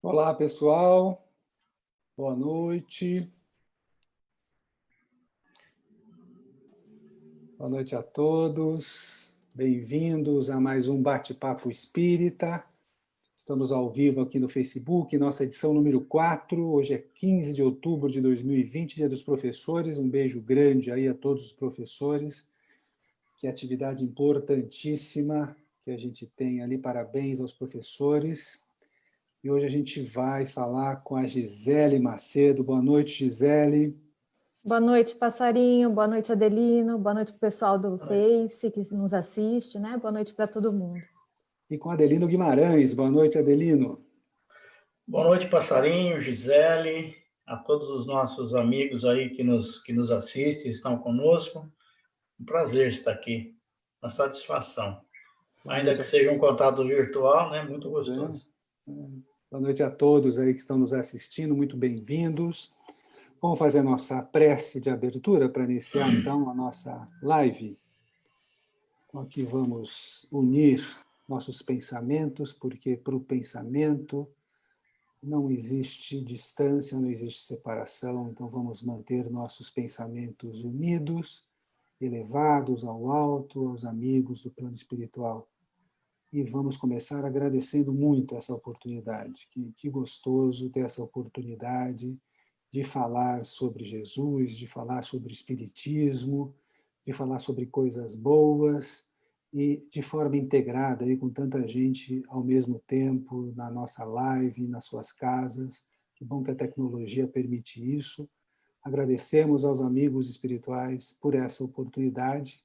Olá, pessoal. Boa noite. Boa noite a todos. Bem-vindos a mais um Bate-Papo Espírita. Estamos ao vivo aqui no Facebook, nossa edição número 4. Hoje é 15 de outubro de 2020, Dia dos Professores. Um beijo grande aí a todos os professores. Que atividade importantíssima que a gente tem ali. Parabéns aos professores. E hoje a gente vai falar com a Gisele Macedo. Boa noite, Gisele. Boa noite, Passarinho. Boa noite, Adelino. Boa noite para o pessoal do Face que nos assiste, né? Boa noite para todo mundo. E com Adelino Guimarães. Boa noite, Adelino. Boa noite, Passarinho, Gisele, a todos os nossos amigos aí que nos assistem, estão conosco. Um prazer estar aqui, uma satisfação. Ainda que seja um contato virtual, né? Muito gostoso. Boa noite a todos aí que estão nos assistindo, muito bem-vindos. Vamos fazer a nossa prece de abertura para iniciar, então, a nossa live. Então, aqui vamos unir nossos pensamentos, porque para o pensamento não existe distância, não existe separação, então vamos manter nossos pensamentos unidos, elevados ao alto, aos amigos do plano espiritual. E vamos começar agradecendo muito essa oportunidade. Que gostoso ter essa oportunidade de falar sobre Jesus, de falar sobre o Espiritismo, de falar sobre coisas boas e de forma integrada, aí, com tanta gente ao mesmo tempo, na nossa live, nas suas casas. Que bom que a tecnologia permite isso. Agradecemos aos amigos espirituais por essa oportunidade.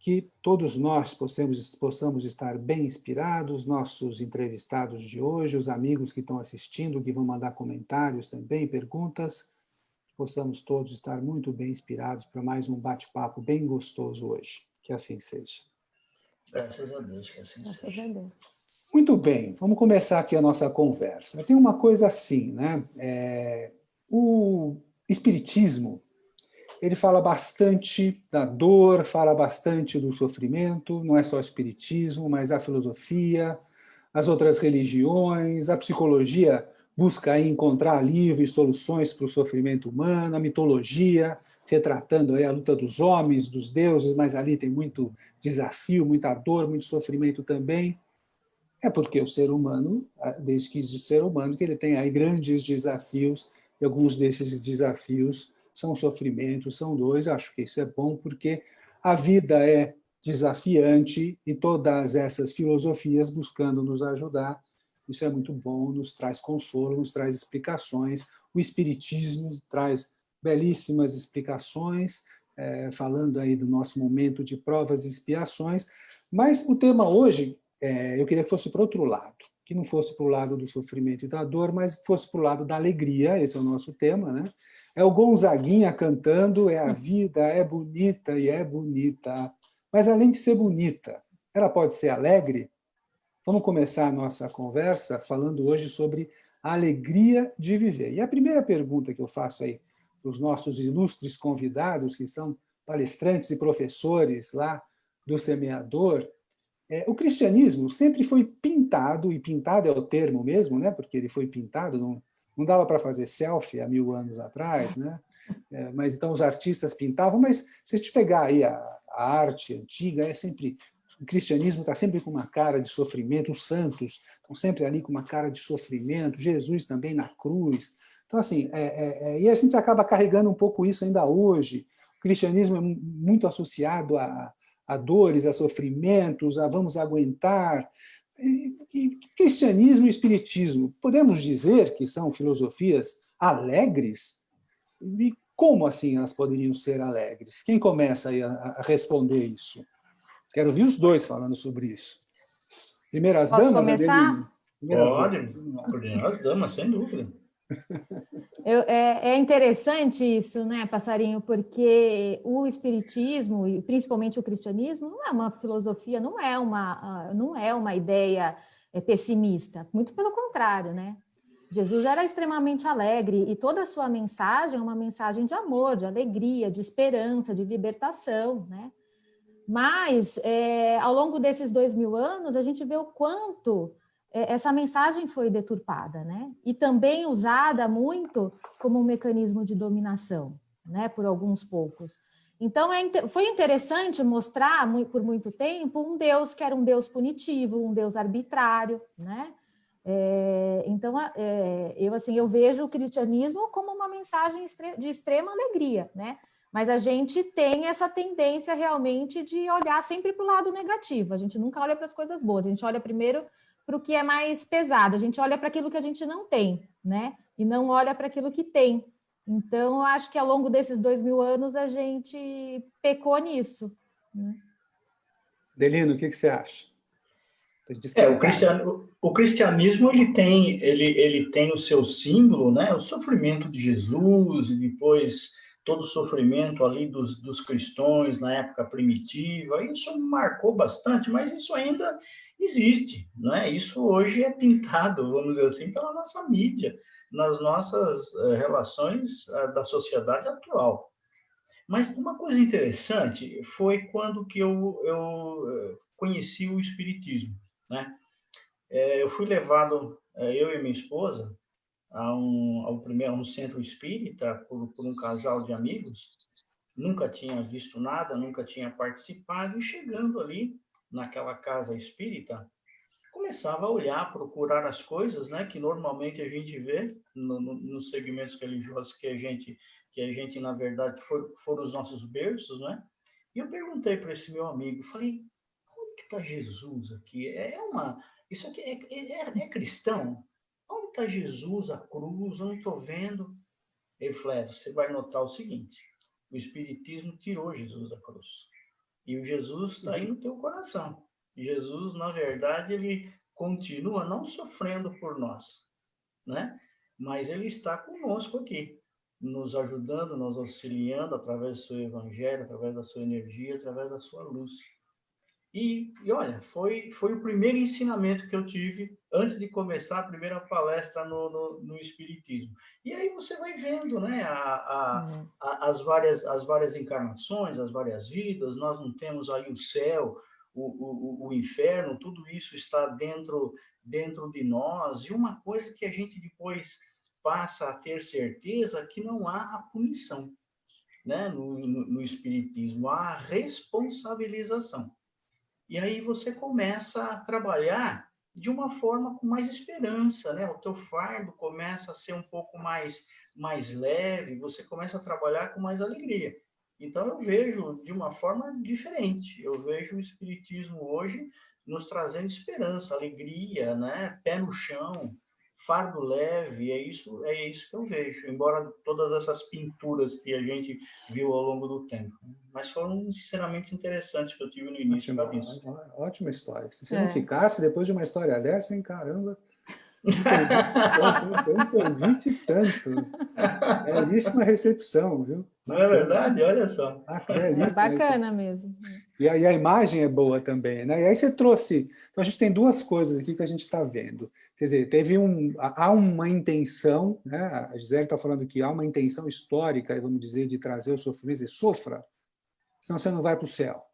Que todos nós possamos estar bem inspirados, nossos entrevistados de hoje, os amigos que estão assistindo, que vão mandar comentários também, perguntas, possamos todos estar muito bem inspirados para mais um bate-papo bem gostoso hoje. Que assim seja. Graças a Deus, que assim seja. Graças a Deus. Muito bem, vamos começar aqui a nossa conversa. Tem uma coisa assim, né? O Espiritismo, ele fala bastante da dor, fala bastante do sofrimento, não é só o espiritismo, mas a filosofia, as outras religiões, a psicologia busca aí encontrar alívio e soluções para o sofrimento humano, a mitologia, retratando aí a luta dos homens, dos deuses, mas ali tem muito desafio, muita dor, muito sofrimento também. É porque o ser humano, desde que existe ser humano, que ele tem aí grandes desafios, e alguns desses desafios são sofrimentos, são dores. Acho que isso é bom, porque a vida é desafiante e todas essas filosofias buscando nos ajudar, isso é muito bom, nos traz consolo, nos traz explicações. O Espiritismo traz belíssimas explicações, falando aí do nosso momento de provas e expiações, mas o tema hoje, eu queria que fosse para o outro lado, que não fosse para o lado do sofrimento e da dor, mas que fosse para o lado da alegria. Esse é o nosso tema, né? É o Gonzaguinha cantando, a vida é bonita e é bonita. Mas além de ser bonita, ela pode ser alegre? Vamos começar a nossa conversa falando hoje sobre a alegria de viver. E a primeira pergunta que eu faço aí para os nossos ilustres convidados, que são palestrantes e professores lá do Semeador, o cristianismo sempre foi pintado, e pintado é o termo mesmo, né? Porque ele foi pintado, não dava para fazer selfie há 1000 anos atrás, né? Mas então os artistas pintavam, mas se a gente pegar aí a arte antiga, o cristianismo está sempre com uma cara de sofrimento, os santos estão sempre ali com uma cara de sofrimento, Jesus também na cruz. Então, assim, e a gente acaba carregando um pouco isso ainda hoje. O cristianismo é muito associado a dores, a sofrimentos, a vamos aguentar. E cristianismo e espiritismo, podemos dizer que são filosofias alegres? E como assim elas poderiam ser alegres? Quem começa aí a responder isso? Quero ouvir os dois falando sobre isso. Primeiro as Posso damas, começar? Pode, as damas, sem dúvida. É interessante isso, né, Passarinho, porque o espiritismo, e principalmente o cristianismo, não é uma filosofia, não é uma ideia pessimista, muito pelo contrário, né? Jesus era extremamente alegre e toda a sua mensagem é uma mensagem de amor, de alegria, de esperança, de libertação, né? Mas, ao longo desses 2000 anos, a gente vê o quanto essa mensagem foi deturpada, né? E também usada muito como um mecanismo de dominação, né? Por alguns poucos. Então, foi interessante mostrar por muito tempo um Deus que era um Deus punitivo, um Deus arbitrário, né? Então, eu vejo o cristianismo como uma mensagem de extrema alegria, né? Mas a gente tem essa tendência realmente de olhar sempre para o lado negativo. A gente nunca olha para as coisas boas. A gente olha primeiro para o que é mais pesado. A gente olha para aquilo que a gente não tem, né? E não olha para aquilo que tem. Então, eu acho que ao longo desses 2000 anos a gente pecou nisso, né? Delino, o que você acha? O cristianismo ele tem o seu símbolo, né? O sofrimento de Jesus e depois todo o sofrimento ali dos cristãos na época primitiva. Isso marcou bastante, mas isso ainda existe, né? Isso hoje é pintado, vamos dizer assim, pela nossa mídia, nas nossas relações da sociedade atual. Mas uma coisa interessante foi quando que eu conheci o Espiritismo, né? Eu fui levado, eu e minha esposa, a um centro espírita por um casal de amigos. Nunca tinha visto nada, nunca tinha participado, e chegando ali naquela casa espírita, começava a olhar, procurar as coisas, né, que normalmente a gente vê nos segmentos religiosos que a gente na verdade, foram os nossos berços, né? E eu perguntei para esse meu amigo, falei, onde que está Jesus aqui? Isso aqui é cristão? Onde está Jesus, a cruz? Eu não estou vendo. Ele falou, você vai notar o seguinte, o Espiritismo tirou Jesus da cruz. E o Jesus está aí no teu coração. Jesus, na verdade, ele continua não sofrendo por nós, né? Mas ele está conosco aqui, nos ajudando, nos auxiliando através do seu evangelho, através da sua energia, através da sua luz. E olha, foi o primeiro ensinamento que eu tive antes de começar a primeira palestra no Espiritismo. E aí você vai vendo, né, as várias encarnações, as várias vidas. Nós não temos aí o céu, o inferno, tudo isso está dentro de nós. E uma coisa que a gente depois passa a ter certeza que não há a punição, né, no Espiritismo, há a responsabilização. E aí você começa a trabalhar de uma forma com mais esperança, né? O teu fardo começa a ser um pouco mais leve, você começa a trabalhar com mais alegria. Então eu vejo de uma forma diferente. Eu vejo o Espiritismo hoje nos trazendo esperança, alegria, né? Pé no chão, fardo leve, é isso que eu vejo, embora todas essas pinturas que a gente viu ao longo do tempo. Mas foram sinceramente interessantes que eu tive no início. Ótima história. Se você não ficasse depois de uma história dessa, hein, caramba, foi um convite tanto. Belíssima recepção, viu? Não é verdade? Olha só. Bacana mesmo. E a imagem é boa também, né? E aí você trouxe... Então, a gente tem duas coisas aqui que a gente está vendo. Quer dizer, há uma intenção, né? A Gisele está falando que há uma intenção histórica, vamos dizer, de trazer o sofrimento, e sofra, senão você não vai para o céu.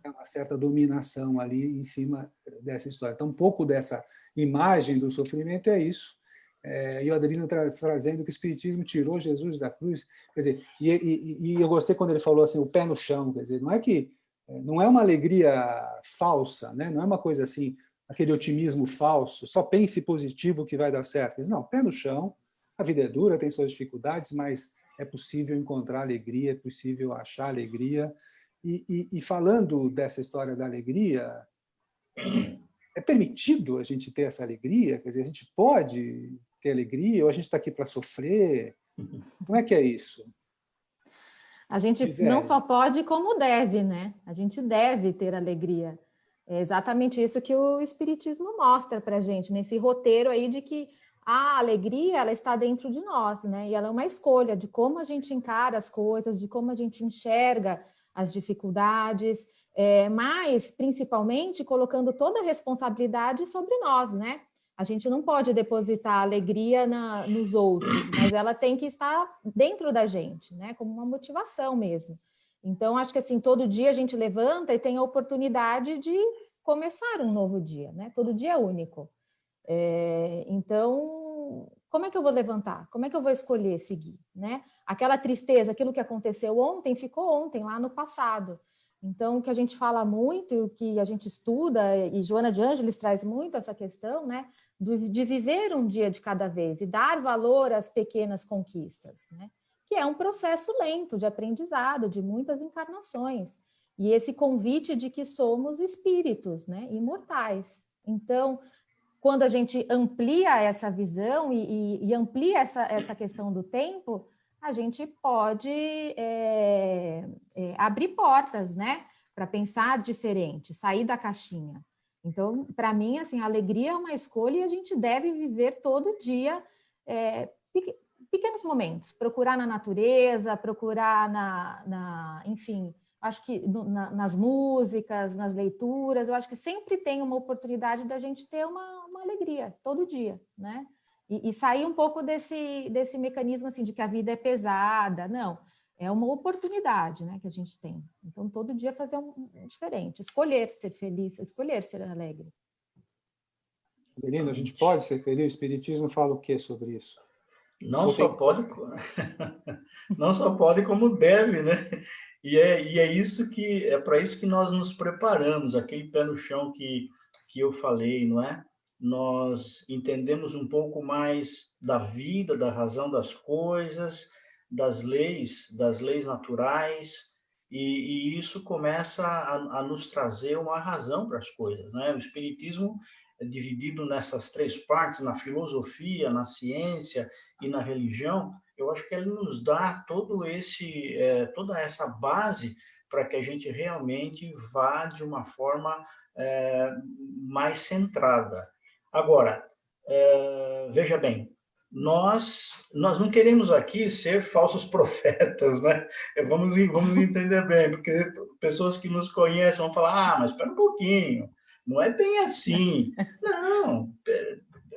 É uma certa dominação ali em cima dessa história. Então, um pouco dessa imagem do sofrimento é isso. E o Adelino trazendo que o Espiritismo tirou Jesus da cruz. Quer dizer, e eu gostei quando ele falou assim, o pé no chão. Quer dizer, não é uma alegria falsa, né? Não é uma coisa assim, aquele otimismo falso, só pense positivo que vai dar certo. Não, pé no chão, a vida é dura, tem suas dificuldades, mas é possível encontrar alegria, é possível achar alegria. E falando dessa história da alegria, é permitido a gente ter essa alegria? Quer dizer, a gente pode ter alegria ou a gente está aqui para sofrer? Como é que é isso? A gente não só pode, como deve, né? A gente deve ter alegria. É exatamente isso que o Espiritismo mostra para a gente, nesse roteiro aí de que a alegria ela está dentro de nós, né? E ela é uma escolha de como a gente encara as coisas, de como a gente enxerga as dificuldades, mas principalmente colocando toda a responsabilidade sobre nós, né? A gente não pode depositar alegria nos outros, mas ela tem que estar dentro da gente, né? Como uma motivação mesmo. Então, acho que assim, todo dia a gente levanta e tem a oportunidade de começar um novo dia, né? Todo dia é único. Então, como é que eu vou levantar? Como é que eu vou escolher seguir, né? Aquela tristeza, aquilo que aconteceu ontem, ficou ontem, lá no passado. Então, o que a gente fala muito, o que a gente estuda, e Joana de Ângeles traz muito essa questão, né? De viver um dia de cada vez e dar valor às pequenas conquistas, né? Que é um processo lento de aprendizado, de muitas encarnações. E esse convite de que somos espíritos, né? Imortais. Então, quando a gente amplia essa visão e amplia essa questão do tempo, a gente pode abrir portas, né, para pensar diferente, sair da caixinha. Então, para mim, assim, a alegria é uma escolha e a gente deve viver todo dia pequenos momentos, procurar na natureza, procurar enfim, acho que nas músicas, nas leituras, eu acho que sempre tem uma oportunidade da gente ter uma alegria todo dia, né? E sair um pouco desse mecanismo assim de que a vida é pesada, não. É uma oportunidade, né, que a gente tem. Então, todo dia fazer um diferente, escolher ser feliz, escolher ser alegre. Adelino, a gente pode ser feliz? O Espiritismo fala o que sobre isso? Não só pode, não só pode, como deve, né? E é isso para isso que nós nos preparamos, aquele pé no chão que eu falei, não é? Nós entendemos um pouco mais da vida, da razão das coisas, das leis naturais, e isso começa a nos trazer uma razão para as coisas, né? O Espiritismo é dividido nessas três partes, na filosofia, na ciência e na religião. Eu acho que ele nos dá toda essa base para que a gente realmente vá de uma forma mais centrada. Agora, veja bem, nós não queremos aqui ser falsos profetas, né? Vamos entender bem, porque pessoas que nos conhecem vão falar, mas espera um pouquinho, não é bem assim. Não,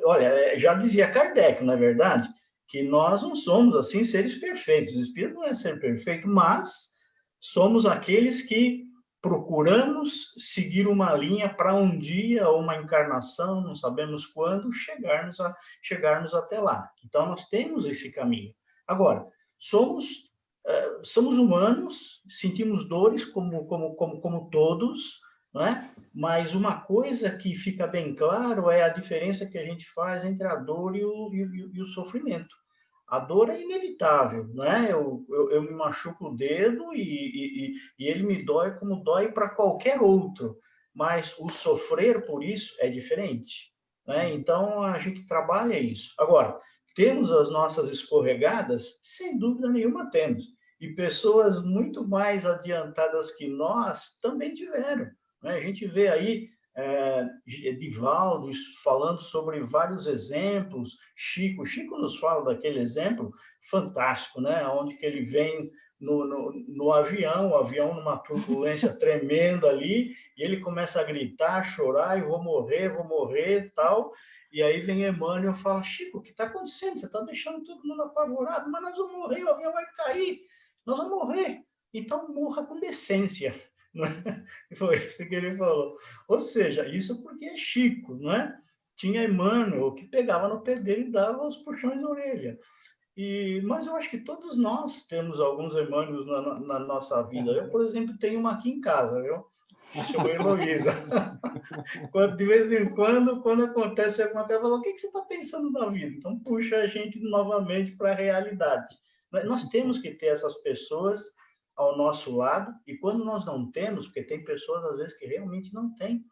olha, já dizia Kardec, não é verdade? Que nós não somos, assim, seres perfeitos. O espírito não é ser perfeito, mas somos aqueles que procuramos seguir uma linha para um dia ou uma encarnação, não sabemos quando, chegarmos até lá. Então, nós temos esse caminho. Agora, somos humanos, sentimos dores como todos, não é? Mas uma coisa que fica bem claro é a diferença que a gente faz entre a dor e o sofrimento. A dor é inevitável, né? Eu me machuco o dedo e ele me dói como dói para qualquer outro, mas o sofrer por isso é diferente, né? Então, a gente trabalha isso. Agora, temos as nossas escorregadas? Sem dúvida nenhuma temos. E pessoas muito mais adiantadas que nós também tiveram, né? A gente vê aí Divaldo falando sobre vários exemplos, Chico nos fala daquele exemplo fantástico, né? Onde que ele vem no avião, o avião numa turbulência tremenda ali, e ele começa a gritar, chorar, e vou morrer, tal, e aí vem Emmanuel e fala, Chico, o que está acontecendo? Você está deixando todo mundo apavorado, mas nós vamos morrer, o avião vai cair, nós vamos morrer, então morra com decência. Foi isso que ele falou. Ou seja, isso porque é Chico, não é? Tinha Emmanuel que pegava no pé dele e dava os puxões de orelha. Mas eu acho que todos nós temos alguns Emmanuels na nossa vida. Eu, por exemplo, tenho uma aqui em casa, viu? Chama Heloísa. De vez em quando acontece alguma coisa, fala, o que você está pensando na vida? Então puxa a gente novamente para a realidade. Nós temos que ter essas pessoas ao nosso lado, e quando nós não temos, porque tem pessoas às vezes que realmente não têm,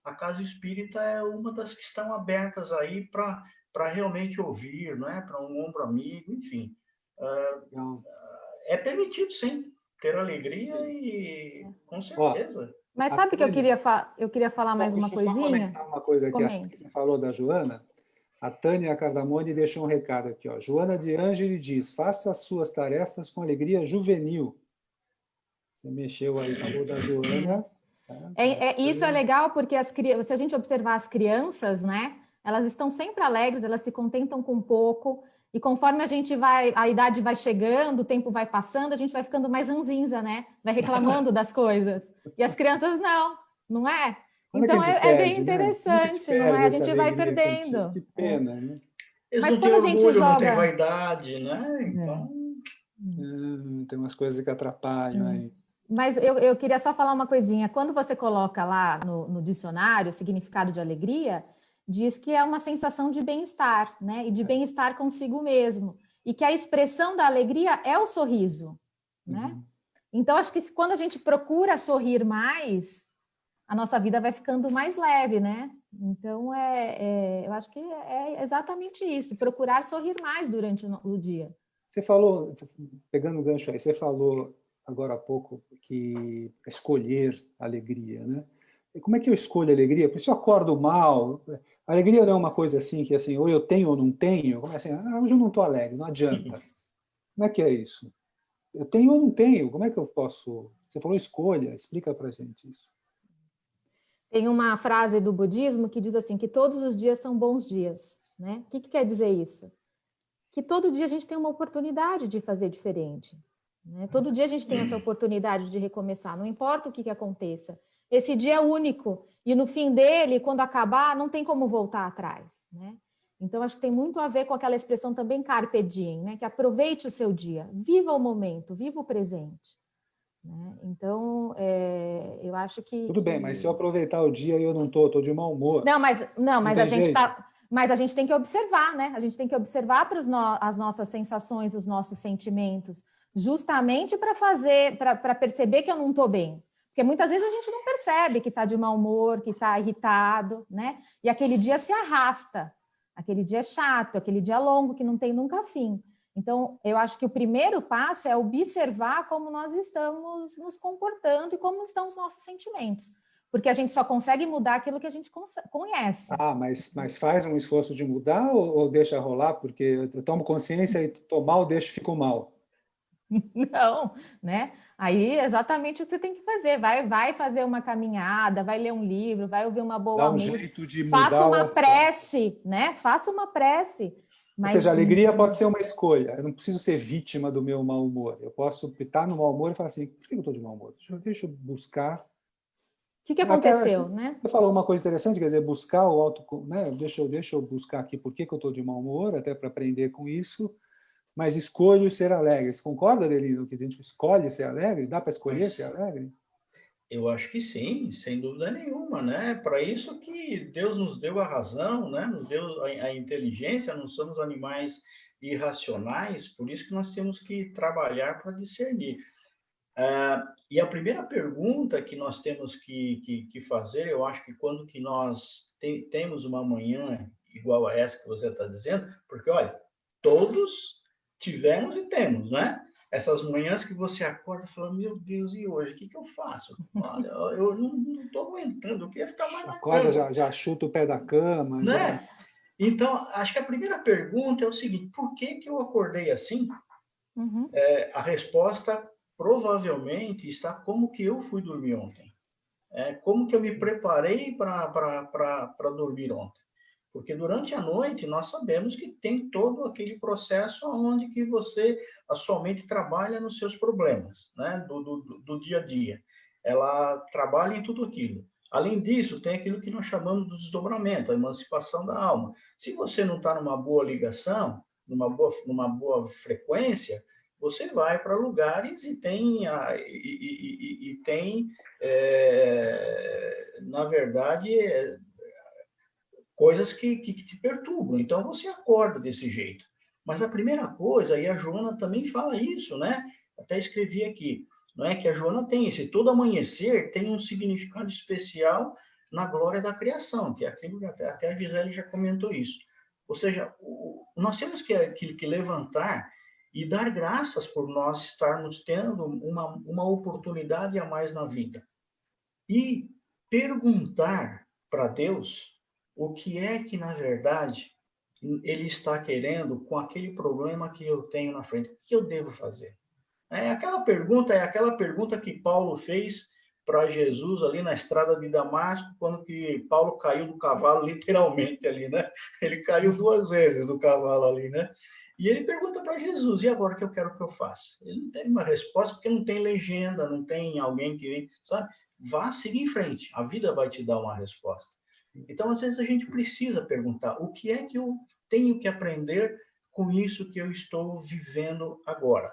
a casa espírita é uma das que estão abertas aí para realmente ouvir, não é? Para um ombro amigo, enfim. É permitido, sim, ter alegria e com certeza. Mas sabe que eu queria falar mais uma coisinha? Deixa eu só comentar uma coisa aqui, que você falou da Joana. A Tânia Cardamone deixou um recado aqui, ó. Joana de Ângeles diz, faça as suas tarefas com alegria juvenil. Você mexeu aí, falou da Joana. Isso é legal porque se a gente observar as crianças, né, elas estão sempre alegres, elas se contentam com pouco, e conforme a idade vai chegando, o tempo vai passando, a gente vai ficando mais ranzinza, né? Vai reclamando das coisas. E as crianças não é? Quando é que Então a gente é bem perde, né? Como é que a gente interessante, não perde é? A essa gente vai alegria infantil? perdendo. Que pena, né? Eles Mas não têm quando a gente orgulho, não têm joga. vaidade, né? Então, Tem umas coisas que atrapalham aí. Mas eu queria só falar uma coisinha. Quando você coloca lá no dicionário o significado de alegria, diz que é uma sensação de bem-estar, né? E de bem-estar consigo mesmo. E que a expressão da alegria é o sorriso, né? Então, acho que quando a gente procura sorrir mais, a nossa vida vai ficando mais leve, né? Então, eu acho que é exatamente isso, procurar sorrir mais durante o dia. Você falou, pegando o gancho aí, você falou agora há pouco que escolher alegria, né? E como é que eu escolho alegria? Porque se eu acordo mal, a alegria não é uma coisa assim que assim, ou eu tenho ou não tenho, como é assim, hoje eu não estou alegre, não adianta. Como é que é isso? Eu tenho ou não tenho? Como é que eu posso? Você falou escolha, explica pra gente isso. Tem uma frase do budismo que diz assim, que todos os dias são bons dias, né? O que quer dizer isso? Que todo dia a gente tem uma oportunidade de fazer diferente, né? Todo dia a gente tem essa oportunidade de recomeçar, não importa o que aconteça. Esse dia é único e no fim dele, quando acabar, não tem como voltar atrás, né? Então, acho que tem muito a ver com aquela expressão também carpe diem, né? Que aproveite o seu dia, viva o momento, viva o presente. Né? Então, eu acho Tudo bem, mas se eu aproveitar o dia e eu não estou de mau humor. Mas a gente jeito. tá, mas a gente tem que observar, né? A gente tem que observar as nossas sensações, os nossos sentimentos, justamente para perceber que eu não estou bem. Porque muitas vezes a gente não percebe que está de mau humor, que está irritado, né? E aquele dia se arrasta, aquele dia é chato, aquele dia é longo, que não tem nunca fim. Então, eu acho que o primeiro passo é observar como nós estamos nos comportando e como estão os nossos sentimentos. Porque a gente só consegue mudar aquilo que a gente conhece. Mas faz um esforço de mudar ou deixa rolar? Porque eu tomo consciência e tô mal, deixo, fico mal. Não, né? Aí é exatamente o que você tem que fazer. Vai fazer uma caminhada, vai ler um livro, vai ouvir uma boa Dá um música. jeito de Faça mudar o uma astral. prece, né? Faça uma prece. Ou Mas seja, a alegria pode ser uma escolha. Eu não preciso ser vítima do meu mau humor. Eu posso estar no mau humor e falar assim, por que eu estou de mau humor? Deixa eu buscar. o que Até aconteceu, né? você falou uma coisa interessante, quer dizer, buscar o auto, né? Deixa eu buscar aqui por que eu estou de mau humor, até para aprender com isso, mas escolho ser alegre. Você concorda, Adelino, que a gente escolhe ser alegre? Dá para escolher ser alegre? eu acho que sim, sem dúvida nenhuma, né? Para isso que Deus nos deu a razão, né? Nos deu a inteligência, não somos animais irracionais, por isso que nós temos que trabalhar para discernir. E a primeira pergunta que nós temos que fazer, eu acho que quando que nós temos uma manhã igual a essa que você está dizendo, porque, olha, todos tivemos e temos, né? Essas manhãs que você acorda falando, meu Deus, e hoje? O que eu faço? Olha, eu não estou aguentando, eu queria ficar mais na Acorda, cama. já chuta o pé da cama, já... Né? Então, acho que a primeira pergunta é o seguinte, por que eu acordei assim? Uhum. A resposta provavelmente está como que eu fui dormir ontem. Como que eu me preparei para dormir ontem. Porque durante a noite nós sabemos que tem todo aquele processo onde que a sua mente trabalha nos seus problemas, né? do dia a dia. Ela trabalha em tudo aquilo. Além disso, tem aquilo que nós chamamos de desdobramento, a emancipação da alma. Se você não está numa boa ligação, numa boa frequência, você vai para lugares e tem na verdade, coisas que te perturbam. Então, você acorda desse jeito. Mas a primeira coisa, e a Joana também fala isso, né? Até escrevi aqui, não é que a Joana tem esse todo amanhecer tem um significado especial na glória da criação, que é aquilo que até a Gisele já comentou isso. Ou seja, nós temos que levantar e dar graças por nós estarmos tendo uma oportunidade a mais na vida. E perguntar para Deus o que é que, na verdade, Ele está querendo com aquele problema que eu tenho na frente. O que eu devo fazer? É aquela pergunta que Paulo fez para Jesus ali na estrada de Damasco, quando que Paulo caiu do cavalo, literalmente ali, né? Ele caiu 2 vezes do cavalo ali, né? E ele pergunta para Jesus, e agora que eu quero que eu faça? Ele não tem uma resposta, porque não tem legenda, não tem alguém que vem, sabe? vá seguir em frente. A vida vai te dar uma resposta. Então, às vezes, a gente precisa perguntar o que é que eu tenho que aprender com isso que eu estou vivendo agora?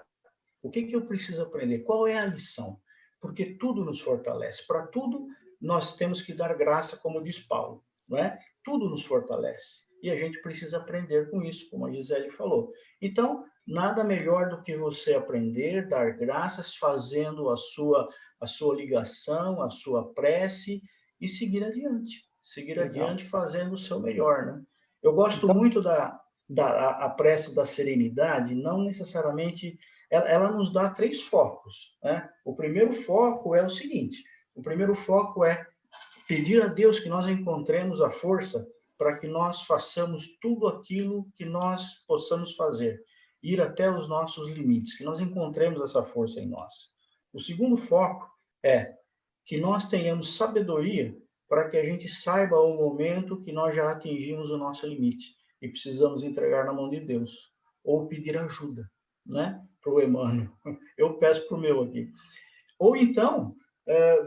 O que eu preciso aprender? Qual é a lição? Porque tudo nos fortalece. Para tudo, nós temos que dar graça, como diz Paulo, não é? Tudo nos fortalece. E a gente precisa aprender com isso, como a Gisele falou. Então, nada melhor do que você aprender, dar graças, fazendo a sua ligação, a sua prece e seguir adiante. Seguir Legal. adiante fazendo o seu melhor, né? Eu gosto Então, muito a prece da serenidade, não necessariamente... Ela nos dá 3 focos, né? O primeiro foco é o seguinte: o primeiro foco é pedir a Deus que nós encontremos a força para que nós façamos tudo aquilo que nós possamos fazer, ir até os nossos limites, que nós encontremos essa força em nós. O segundo foco é que nós tenhamos sabedoria para que a gente saiba o momento que nós já atingimos o nosso limite e precisamos entregar na mão de Deus, ou pedir ajuda, né? Para o Emmanuel. Eu peço para o meu aqui. Ou então,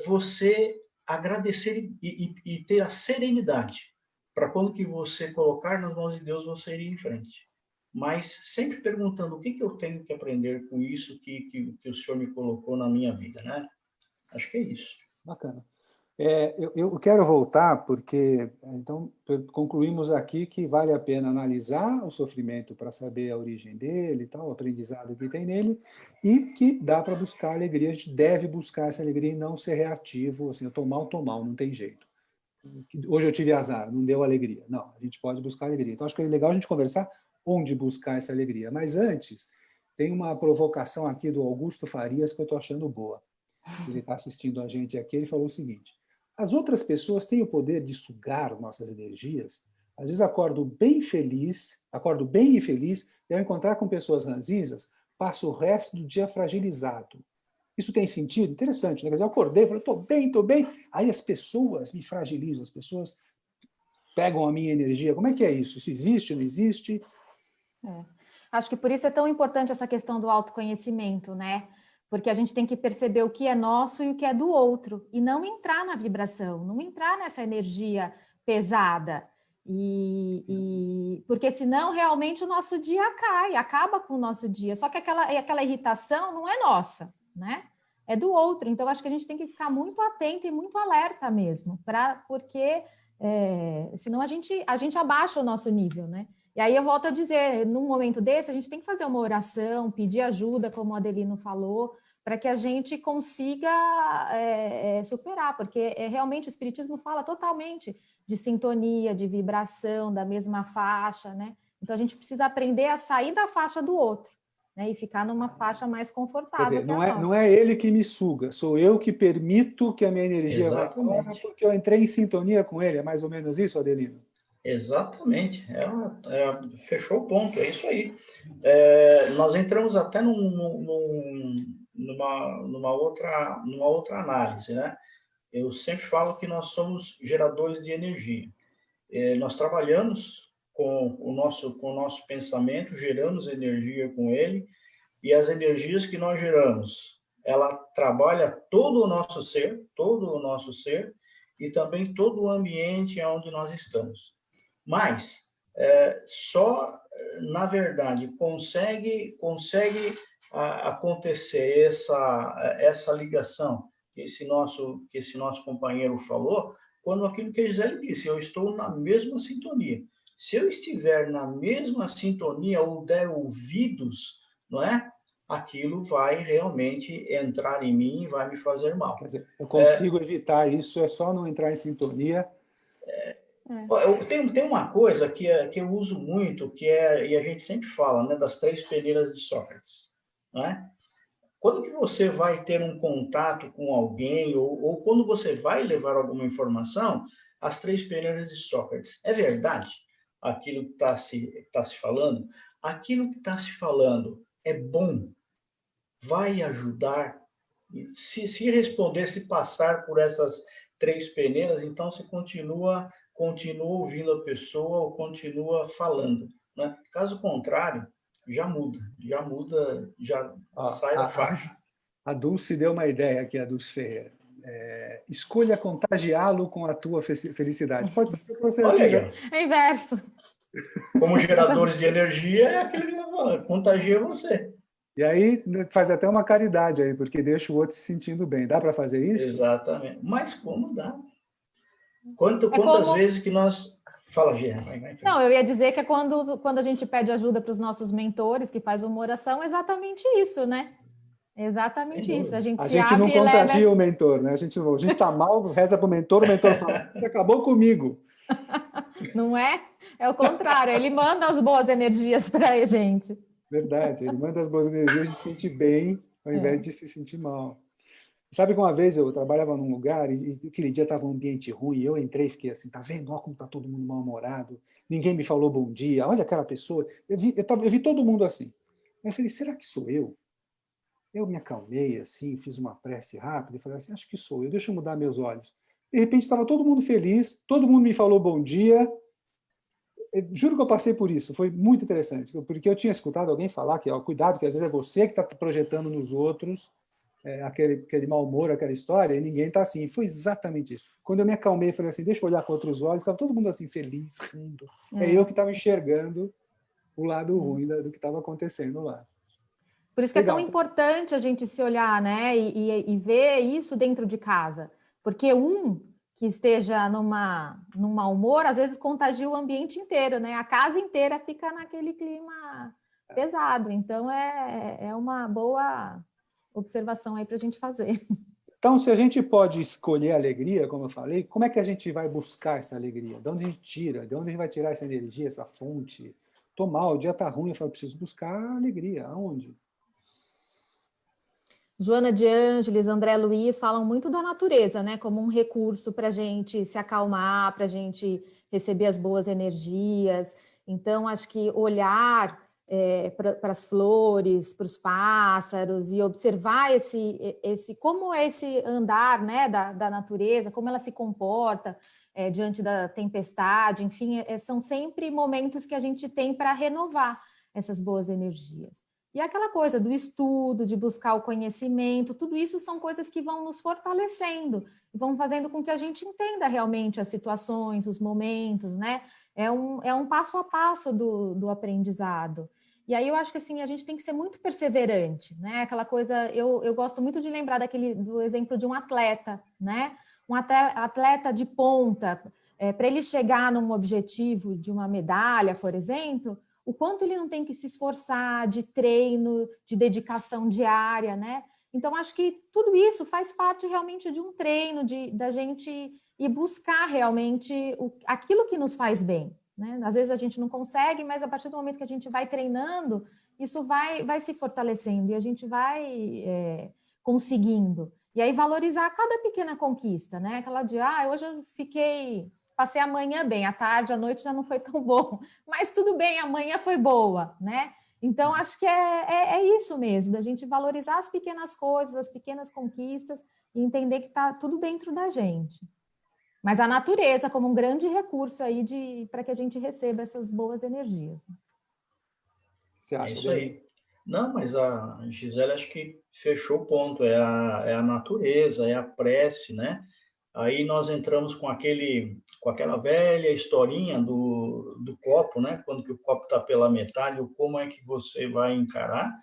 você agradecer e ter a serenidade para quando que você colocar nas mãos de Deus, você ir em frente. Mas sempre perguntando o que eu tenho que aprender com isso que o Senhor me colocou na minha vida, né? Acho que é isso. bacana. Eu quero voltar porque, então, concluímos aqui que vale a pena analisar o sofrimento para saber a origem dele, tal, o aprendizado que tem nele, e que dá para buscar alegria, a gente deve buscar essa alegria e não ser reativo, assim, eu estou mal, não tem jeito. Hoje eu tive azar, não deu alegria. Não, a gente pode buscar alegria. Então, acho que é legal a gente conversar onde buscar essa alegria. Mas antes, tem uma provocação aqui do Augusto Farias que eu estou achando boa. Ele está assistindo a gente aqui, ele falou o seguinte: as outras pessoas têm o poder de sugar nossas energias. Às vezes acordo bem e feliz, e ao encontrar com pessoas ranzinzas, passo o resto do dia fragilizado. Isso tem sentido? Interessante, né? Quer dizer, eu acordei, falei, estou bem. Aí as pessoas me fragilizam, as pessoas pegam a minha energia. Como é que é isso? Isso existe, não existe? Acho que por isso é tão importante essa questão do autoconhecimento, né? Porque a gente tem que perceber o que é nosso e o que é do outro, e não entrar na vibração, não entrar nessa energia pesada. Porque senão realmente o nosso dia cai, acaba com o nosso dia. Só que aquela irritação não é nossa, né? É do outro. Então, acho que a gente tem que ficar muito atento e muito alerta mesmo, porque senão a gente abaixa o nosso nível, né? E aí eu volto a dizer, num momento desse, a gente tem que fazer uma oração, pedir ajuda, como o Adelino falou, para que a gente consiga superar, porque realmente o Espiritismo fala totalmente de sintonia, de vibração, da mesma faixa, né? Então a gente precisa aprender a sair da faixa do outro, né? E ficar numa faixa mais confortável. Quer dizer, que a nossa. não é ele que me suga, sou eu que permito que a minha energia vá embora Exatamente. porque eu entrei em sintonia com ele. É mais ou menos isso, Adelino? Exatamente. Fechou o ponto, é isso aí. Nós entramos até numa outra análise, né? Eu sempre falo que nós somos geradores de energia. Nós trabalhamos com o nosso pensamento, geramos energia com ele, e as energias que nós geramos, ela trabalha todo o nosso ser, e também todo o ambiente onde nós estamos. Mas só, na verdade, consegue acontecer essa ligação que esse nosso companheiro falou, quando aquilo que a Gisele disse, eu estou na mesma sintonia. Se eu estiver na mesma sintonia ou der ouvidos, não é? Aquilo vai realmente entrar em mim e vai me fazer mal. Quer dizer, eu consigo evitar isso, é só não entrar em sintonia. Tem uma coisa que eu uso muito, e a gente sempre fala, né, das 3 peneiras de Sócrates, não é? Quando que você vai ter um contato com alguém, ou quando você vai levar alguma informação, as 3 peneiras de Sócrates. É verdade aquilo que está se falando? Aquilo que está se falando é bom? Vai ajudar? Se responder, se passar por essas 3 peneiras, então você continua ouvindo a pessoa ou continua falando, né? Caso contrário, já muda, já sai da faixa. A Dulce deu uma ideia aqui, a Dulce Ferreira. escolha contagiá-lo com a tua felicidade. Pode ser que você Olha assim, aí, ó. É inverso. Como geradores de energia, é aquele que eu falo, contagia você. e aí faz até uma caridade aí, porque deixa o outro se sentindo bem. Dá para fazer isso? Exatamente. Mas como dá? É Quantas como... vezes que nós... Fala, Gia, vai em Não, frente. eu ia dizer que é quando a gente pede ajuda para os nossos mentores, que faz uma oração, é exatamente isso, né? É Sem exatamente isso. A dúvida. gente A se gente não abre e leva... contagia o mentor, né? A gente está mal, reza para o mentor fala, você acabou comigo. Não é? É o contrário, ele manda as boas energias para a gente. Verdade, ele manda as boas energias de se sentir bem, ao invés É. de se sentir mal. Sabe que uma vez eu trabalhava num lugar e aquele dia estava um ambiente ruim, eu entrei e fiquei assim, tá vendo? Olha como está todo mundo mal-humorado, ninguém me falou bom dia, olha aquela pessoa. Eu vi todo mundo assim. Aí eu falei, será que sou eu? Eu me acalmei assim, fiz uma prece rápida e falei assim, acho que sou eu, deixa eu mudar meus olhos. De repente estava todo mundo feliz, todo mundo me falou bom dia. Eu juro que eu passei por isso, foi muito interessante, porque eu tinha escutado alguém falar que, ó, cuidado, que às vezes é você que está projetando nos outros aquele mau humor, aquela história, e ninguém está assim. E foi exatamente isso. Quando eu me acalmei, falei assim, deixa eu olhar com outros olhos, estava todo mundo assim, feliz, rindo. É eu que estava enxergando o lado ruim do que estava acontecendo lá. Por isso que é tão Legal. importante a gente se olhar, né? E ver isso dentro de casa. Porque um que esteja num mau humor, às vezes contagia o ambiente inteiro, né? A casa inteira fica naquele clima pesado. Então, é uma boa observação aí para a gente fazer. Então, se a gente pode escolher a alegria, como eu falei, como é que a gente vai buscar essa alegria? De onde a gente tira? De onde a gente vai tirar essa energia, essa fonte? Tô mal, o dia tá ruim, eu falo, preciso buscar a alegria. Aonde? Joana de Ângeles, André Luiz falam muito da natureza, né? Como um recurso para a gente se acalmar, para a gente receber as boas energias. Então, acho que olhar para as flores, para os pássaros e observar como é esse andar, né, da natureza, como ela se comporta diante da tempestade, enfim, são sempre momentos que a gente tem para renovar essas boas energias. E aquela coisa do estudo, de buscar o conhecimento, tudo isso são coisas que vão nos fortalecendo, vão fazendo com que a gente entenda realmente as situações, os momentos, né? É um passo a passo do aprendizado. E aí eu acho que assim, a gente tem que ser muito perseverante, né? Aquela coisa, eu gosto muito de lembrar do exemplo de um atleta, né? Um atleta de ponta, para ele chegar num objetivo de uma medalha, por exemplo, o quanto ele não tem que se esforçar de treino, de dedicação diária, né? Então, acho que tudo isso faz parte realmente de um treino, da gente ir buscar realmente aquilo que nos faz bem, né? Às vezes a gente não consegue, mas a partir do momento que a gente vai treinando, isso vai se fortalecendo e a gente vai conseguindo. E aí valorizar cada pequena conquista, né? Aquela de, hoje eu passei a manhã bem, à tarde, à noite já não foi tão bom, mas tudo bem, a manhã foi boa, né? Então, acho que é isso mesmo, da gente valorizar as pequenas coisas, as pequenas conquistas e entender que está tudo dentro da gente. Mas a natureza como um grande recurso aí para que a gente receba essas boas energias. Você É acha, isso Ademir? aí. Não, mas a Gisele acho que fechou o ponto. É a natureza, é a prece, né? Aí nós entramos com aquela velha historinha do copo, né? Quando que o copo está pela metade, como é que você vai encarar?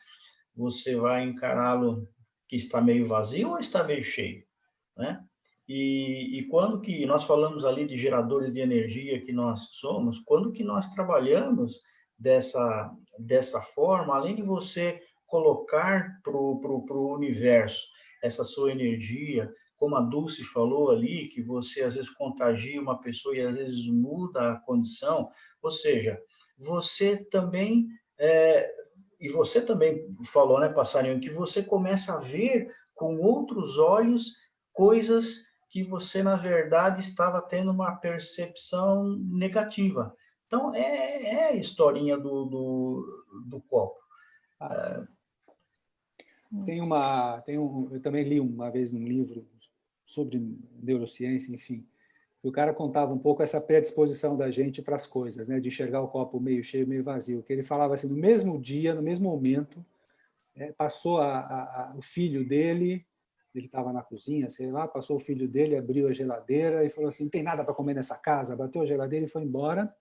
Você vai encará-lo que está meio vazio ou está meio cheio, né? E quando que nós falamos ali de geradores de energia que nós somos, quando que nós trabalhamos dessa forma, além de você colocar para o universo essa sua energia, como a Dulce falou ali, que você às vezes contagia uma pessoa e às vezes muda a condição, ou seja, você também e você também falou, né, Passarinho, que você começa a ver com outros olhos coisas que você, na verdade, estava tendo uma percepção negativa. Então, é a historinha do copo. Ah, sim. Eu também li uma vez num livro sobre neurociência, enfim, que o cara contava um pouco essa predisposição da gente para as coisas, né, de enxergar o copo meio cheio, meio vazio. Que ele falava assim, no mesmo dia, no mesmo momento, passou o filho dele ele estava na cozinha, sei lá, passou o filho dele, abriu a geladeira e falou assim, não tem nada para comer nessa casa, bateu a geladeira e foi embora.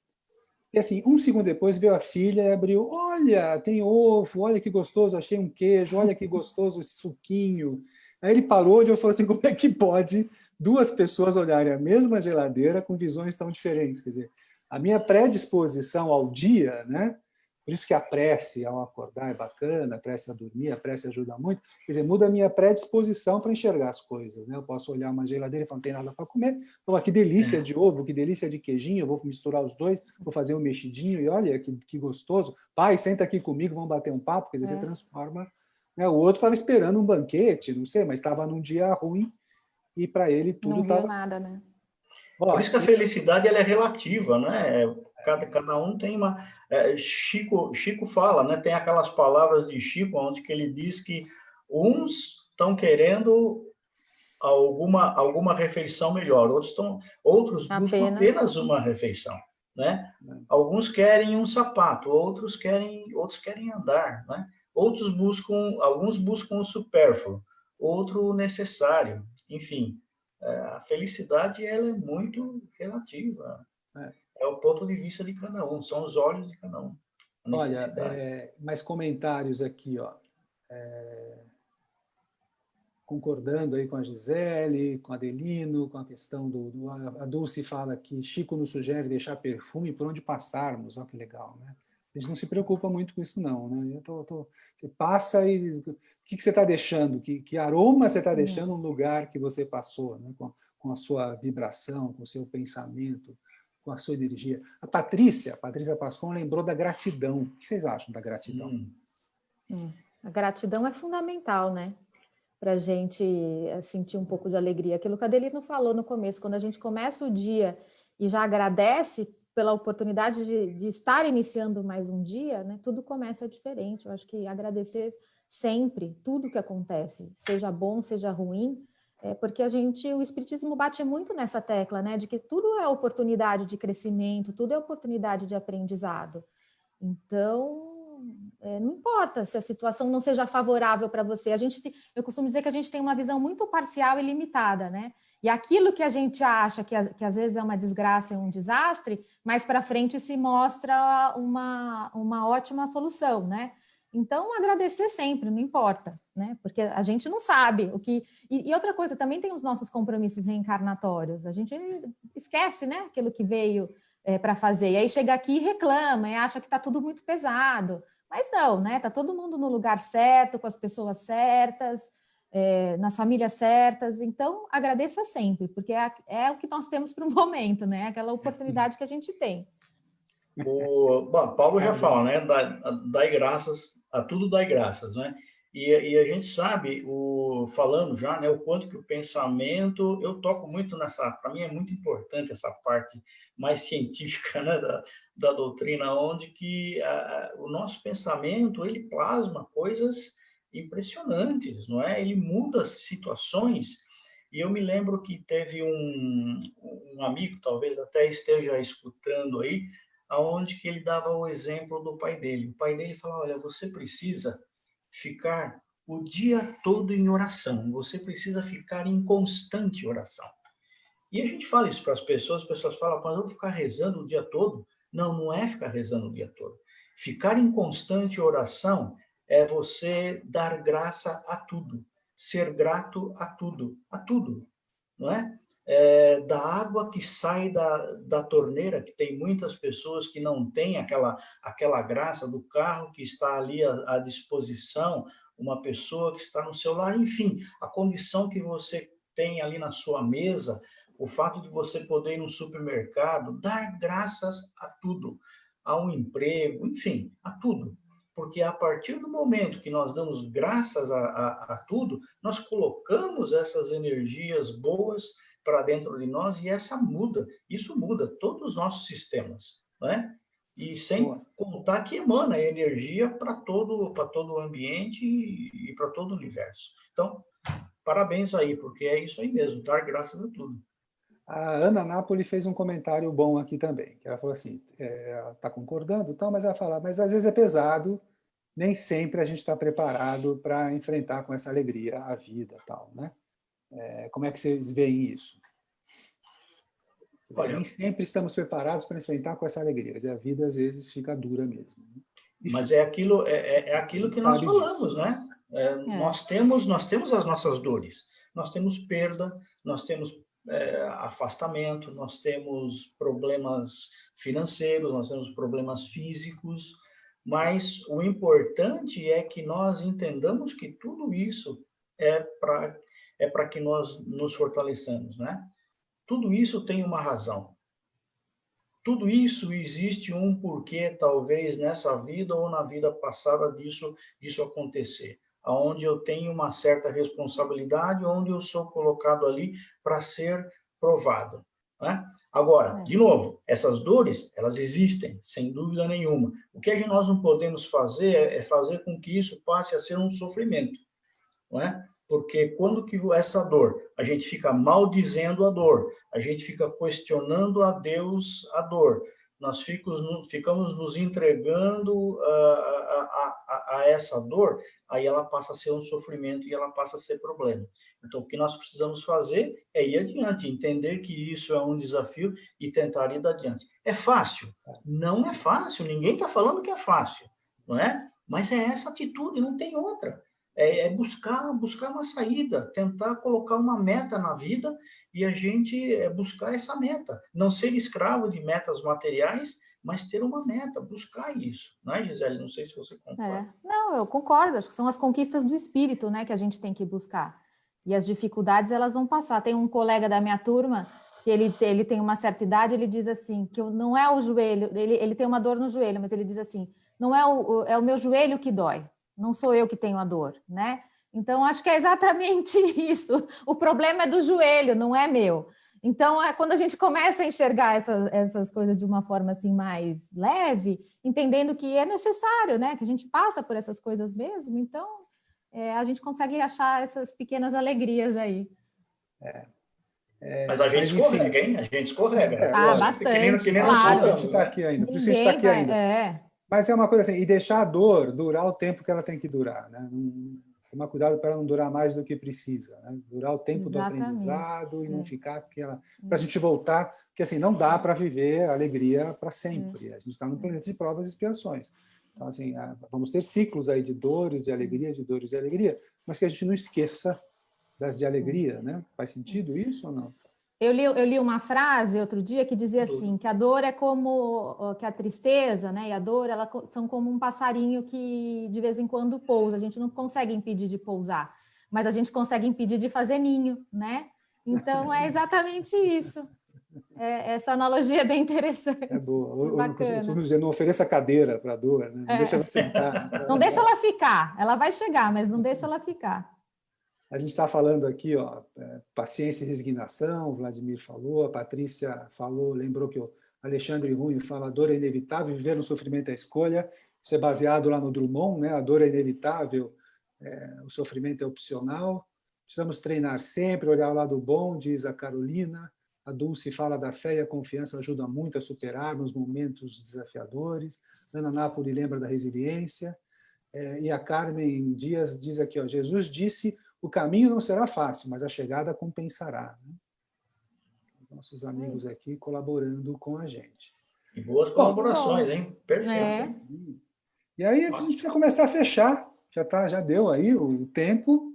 E assim, um segundo depois veio a filha e abriu, olha, tem ovo, olha que gostoso, achei um queijo, olha que gostoso esse suquinho. Aí ele parou e falou assim, como é que pode duas pessoas olharem a mesma geladeira com visões tão diferentes? Quer dizer, a minha predisposição ao dia, né? Por isso que a prece ao acordar é bacana, a prece a dormir, a prece ajuda muito. Quer dizer, muda a minha predisposição para enxergar as coisas. Né? Eu posso olhar uma geladeira e falar, não tem nada para comer. Então, que delícia de ovo, que delícia de queijinho, eu vou misturar os dois, vou fazer um mexidinho e olha que gostoso. Pai, senta aqui comigo, vamos bater um papo. Quer dizer, você transforma. Né? O outro estava esperando um banquete, não sei, mas estava num dia ruim e para ele tudo estava... Não viu nada, né? Por isso que a felicidade ela é relativa, né? Cada um tem uma... Chico fala, né? Tem aquelas palavras de Chico, onde que ele diz que uns estão querendo alguma refeição melhor, outros buscam apenas uma refeição, né? Alguns querem um sapato, outros querem andar, né? Alguns buscam o supérfluo, outro o necessário. Enfim, a felicidade ela é muito relativa. É o ponto de vista de cada um, são os olhos de cada um. A necessidade. Olha, mais comentários aqui, ó. Concordando aí com a Gisele, com a Adelino, com a questão a Dulce fala que Chico nos sugere deixar perfume por onde passarmos, olha que legal, né? A gente não se preocupa muito com isso, não, né? Você passa e... O que você está deixando? Que aroma você está deixando no lugar que você passou, né? Com a sua vibração, com o seu pensamento, com a sua energia. A Patrícia Pascon lembrou da gratidão. O que vocês acham da gratidão? A gratidão é fundamental, né? Para a gente sentir um pouco de alegria. Aquilo que a Adelino falou no começo, quando a gente começa o dia e já agradece pela oportunidade de estar iniciando mais um dia, né, tudo começa diferente. Eu acho que agradecer sempre, tudo que acontece, seja bom, seja ruim, porque o Espiritismo bate muito nessa tecla, né, de que tudo é oportunidade de crescimento, tudo é oportunidade de aprendizado. Então, não importa se a situação não seja favorável para você. Eu costumo dizer que a gente tem uma visão muito parcial e limitada, né? E aquilo que a gente acha que às vezes é uma desgraça e um desastre, mais para frente se mostra uma ótima solução, né? Então, agradecer sempre, não importa, né? Porque a gente não sabe o que... E outra coisa, também tem os nossos compromissos reencarnatórios. A gente esquece, né? Aquilo que veio para fazer. E aí chega aqui e reclama, e acha que está tudo muito pesado. Mas não, né? Está todo mundo no lugar certo, com as pessoas certas, nas famílias certas. Então, agradeça sempre, porque é o que nós temos para o momento, né? Aquela oportunidade que a gente tem. Paulo já fala, né? Dai graças, a tudo dai graças, né? E a gente sabe, falando já, né, o quanto que o pensamento, eu toco muito para mim é muito importante essa parte mais científica, né, da doutrina, onde que o nosso pensamento, ele plasma coisas impressionantes, não é? Ele muda situações, e eu me lembro que teve um amigo, talvez até esteja escutando aí, aonde que ele dava o exemplo do pai dele. O pai dele falava, olha, você precisa ficar o dia todo em oração. Você precisa ficar em constante oração. E a gente fala isso para as pessoas falam, mas eu vou ficar rezando o dia todo? Não, não é ficar rezando o dia todo. Ficar em constante oração é você dar graça a tudo, ser grato a tudo, não é? Da água que sai da torneira, que tem muitas pessoas que não têm aquela graça do carro que está ali à disposição, uma pessoa que está no seu lar, enfim, a condição que você tem ali na sua mesa, o fato de você poder ir no supermercado, dar graças a tudo, a um emprego, enfim, a tudo. Porque a partir do momento que nós damos graças a tudo, nós colocamos essas energias boas para dentro de nós e isso muda todos os nossos sistemas, né? E sem contar que emana energia para todo o ambiente e para todo o universo. Então, parabéns aí, porque é isso aí mesmo, dar graças a tudo. A Ana Napoli fez um comentário bom aqui também, que ela falou assim, ela está concordando, tal, mas ela fala, mas às vezes é pesado, nem sempre a gente está preparado para enfrentar com essa alegria a vida, tal, né? Como é que vocês veem isso? Olha, nem sempre estamos preparados para enfrentar com essa alegria. A vida, às vezes, fica dura mesmo. Enfim, mas é aquilo que nós falamos, né? Nós temos as nossas dores. Nós temos perda, nós temos afastamento, nós temos problemas financeiros, nós temos problemas físicos, mas o importante é que nós entendamos que tudo isso é para que nós nos fortaleçamos, né? Tudo isso tem uma razão. Tudo isso existe um porquê, talvez nessa vida ou na vida passada disso acontecer, aonde eu tenho uma certa responsabilidade, onde eu sou colocado ali para ser provado, né? Agora, de novo, essas dores, elas existem, sem dúvida nenhuma. O que nós não podemos fazer é fazer com que isso passe a ser um sofrimento, não é? Porque quando que essa dor, a gente fica maldizendo a dor, a gente fica questionando a Deus a dor, nós ficamos nos entregando a essa dor, aí ela passa a ser um sofrimento e ela passa a ser problema. Então, o que nós precisamos fazer é ir adiante, entender que isso é um desafio e tentar ir adiante. É fácil? Não é fácil, ninguém está falando que é fácil, não é? Mas é essa atitude, não tem outra. Buscar uma saída, tentar colocar uma meta na vida e a gente buscar essa meta. Não ser escravo de metas materiais, mas ter uma meta, buscar isso. Não é, Gisele? Não sei se você concorda. Não, eu concordo. Acho que são as conquistas do espírito, né, que a gente tem que buscar. E as dificuldades, elas vão passar. Tem um colega da minha turma que ele tem uma certa idade, ele diz assim, que não é o joelho, ele tem uma dor no joelho, mas ele diz assim, não é o meu joelho que dói. Não sou eu que tenho a dor, né? Então, acho que é exatamente isso. O problema é do joelho, não é meu. Então, quando a gente começa a enxergar essas coisas de uma forma assim mais leve, entendendo que é necessário, né? Que a gente passa por essas coisas mesmo, então a gente consegue achar essas pequenas alegrias aí. Mas a gente escorrega, hein? A gente escorrega. Bastante, que nem claro. A gente está aqui ainda. Por isso a gente está aqui ainda. Mas é uma coisa assim, e deixar a dor durar o tempo que ela tem que durar, né? Tomar cuidado para ela não durar mais do que precisa, né? Durar o tempo do aprendizado e não ficar para a gente voltar, porque assim, não dá para viver a alegria para sempre. A gente está num planeta de provas e expiações. Então, assim, vamos ter ciclos aí de dores, de alegria, de dores, de alegria, mas que a gente não esqueça das de alegria, né? Faz sentido isso ou não? Eu li uma frase outro dia que dizia assim, que a dor é como, que a tristeza, né, e a dor, elas são como um passarinho que de vez em quando pousa. A gente não consegue impedir de pousar, mas a gente consegue impedir de fazer ninho, né? Então, é exatamente isso. Essa analogia é bem interessante. É boa. É bacana. Vamos dizer, não ofereça cadeira para a dor, né? Não deixa ela sentar. Não deixa ela ficar. Ela vai chegar, mas não deixa ela ficar. A gente está falando aqui, paciência e resignação, o Vladimir falou, a Patrícia falou, lembrou que o Alexandre Runho fala, a dor é inevitável, viver no sofrimento é escolha. Isso é baseado lá no Drummond, né? A dor é inevitável, o sofrimento é opcional. Precisamos treinar sempre, olhar o lado bom, diz a Carolina. A Dulce fala da fé e a confiança ajuda muito a superar nos momentos desafiadores. Ana Napoli lembra da resiliência. E a Carmen Dias diz aqui, Jesus disse, o caminho não será fácil, mas a chegada compensará. Né? Os nossos amigos aqui colaborando com a gente. E boas colaborações, hein? Perfeito. E aí a gente precisa começar a fechar. Já deu aí o tempo.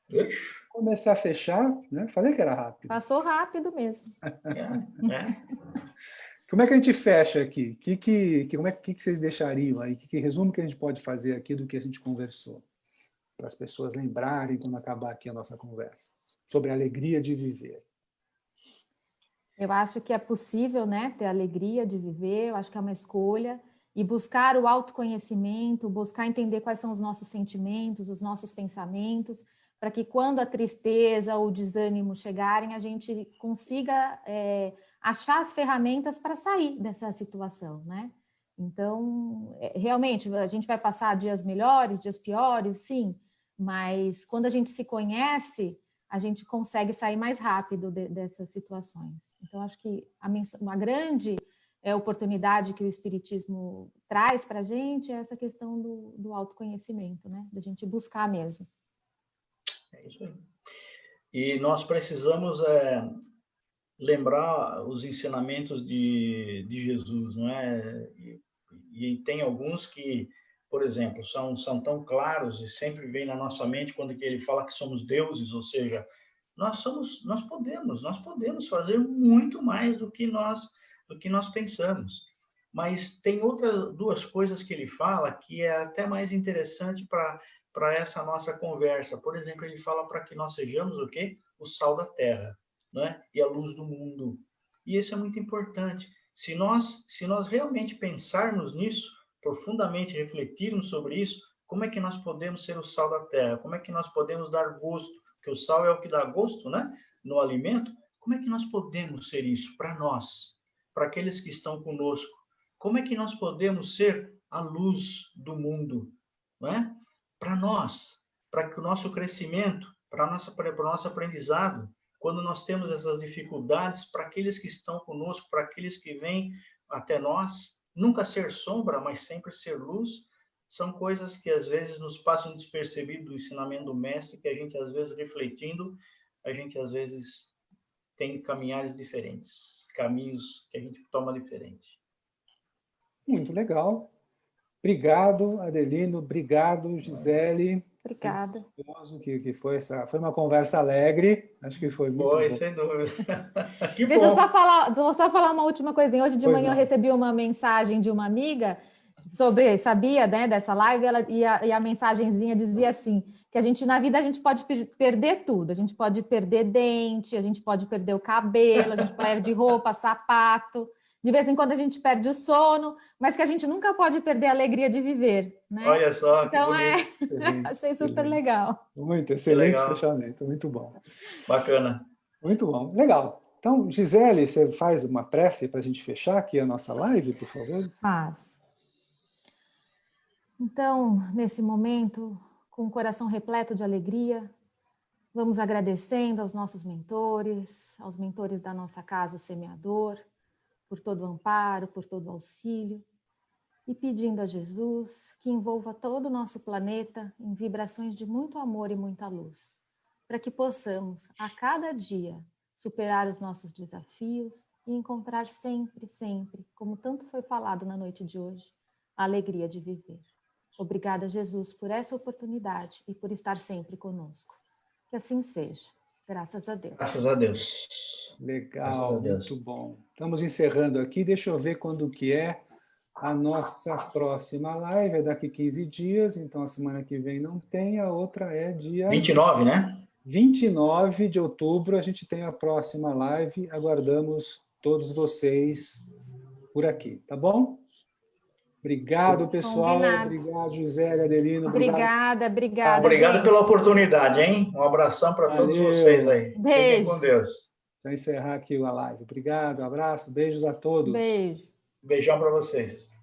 Ixi. Começar a fechar, né? Falei que era rápido. Passou rápido mesmo. Como é que a gente fecha aqui? Como é que vocês deixariam aí? Que resumo que a gente pode fazer aqui do que a gente conversou? Para as pessoas lembrarem quando acabar aqui a nossa conversa. Sobre a alegria de viver. Eu acho que é possível, né, ter alegria de viver, eu acho que é uma escolha. E buscar o autoconhecimento, buscar entender quais são os nossos sentimentos, os nossos pensamentos, para que quando a tristeza ou o desânimo chegarem, a gente consiga achar as ferramentas para sair dessa situação, né? Então, realmente, a gente vai passar dias melhores, dias piores, sim, mas quando a gente se conhece, a gente consegue sair mais rápido dessas situações. Então, acho que uma grande oportunidade que o Espiritismo traz para a gente é essa questão do autoconhecimento, né? Da gente buscar mesmo. É isso aí. E nós precisamos lembrar os ensinamentos de Jesus, não é? E tem alguns que, por exemplo, são tão claros e sempre vem na nossa mente quando ele fala que somos deuses, ou seja, nós podemos fazer muito mais do que nós pensamos. Mas tem outras duas coisas que ele fala que é até mais interessante para essa nossa conversa. Por exemplo, ele fala para que nós sejamos o quê? O sal da terra, né? E a luz do mundo. E isso é muito importante. Se nós realmente pensarmos nisso, profundamente refletirmos sobre isso, como é que nós podemos ser o sal da terra? Como é que nós podemos dar gosto? Porque o sal é o que dá gosto, né? No alimento. Como é que nós podemos ser isso para nós, para aqueles que estão conosco? Como é que nós podemos ser a luz do mundo, não é? Para nós, para que o nosso crescimento, para o nosso aprendizado, quando nós temos essas dificuldades, para aqueles que estão conosco, para aqueles que vêm até nós, nunca ser sombra, mas sempre ser luz, são coisas que às vezes nos passam despercebido do ensinamento do mestre, que a gente às vezes refletindo, a gente às vezes tem caminhares diferentes, caminhos que a gente toma diferente. Muito legal. Obrigado, Adelino. Obrigado, Gisele. Obrigada. Que foi uma conversa alegre. Acho que foi muito bom. Sem dúvida. Que Deixa eu bom. só falar uma última coisinha. Hoje de manhã eu recebi uma mensagem de uma amiga sabia, né, dessa live, e a mensagenzinha dizia assim, que na vida a gente pode perder tudo. A gente pode perder dente, a gente pode perder o cabelo, a gente perde roupa, sapato. De vez em quando a gente perde o sono, mas que a gente nunca pode perder a alegria de viver, né? Olha só, que então bonito. Achei super legal. Muito, excelente fechamento, muito bom. Bacana. Muito bom, legal. Então, Gisele, você faz uma prece para a gente fechar aqui a nossa live, por favor? Faz. Então, nesse momento, com o coração repleto de alegria, vamos agradecendo aos nossos mentores, aos mentores da nossa casa, o Semeador, por todo o amparo, por todo o auxílio, e pedindo a Jesus que envolva todo o nosso planeta em vibrações de muito amor e muita luz, para que possamos, a cada dia, superar os nossos desafios e encontrar sempre, sempre, como tanto foi falado na noite de hoje, a alegria de viver. Obrigada, Jesus, por essa oportunidade e por estar sempre conosco. Que assim seja. Graças a Deus. Graças a Deus. Legal, muito bom. Estamos encerrando aqui. Deixa eu ver quando que é a nossa próxima live. É daqui 15 dias, então a semana que vem não tem. A outra é dia... 29, né? 29 de outubro a gente tem a próxima live. Aguardamos todos vocês por aqui, tá bom? Obrigado, pessoal. Combinado. Obrigado, Gisele, Adelino. Obrigada. Obrigado gente. Pela oportunidade, hein? Um abração para todos vocês aí. Beijo. Fiquem com Deus. Para encerrar aqui a live. Obrigado, abraço, beijos a todos. Beijo. Beijão para vocês.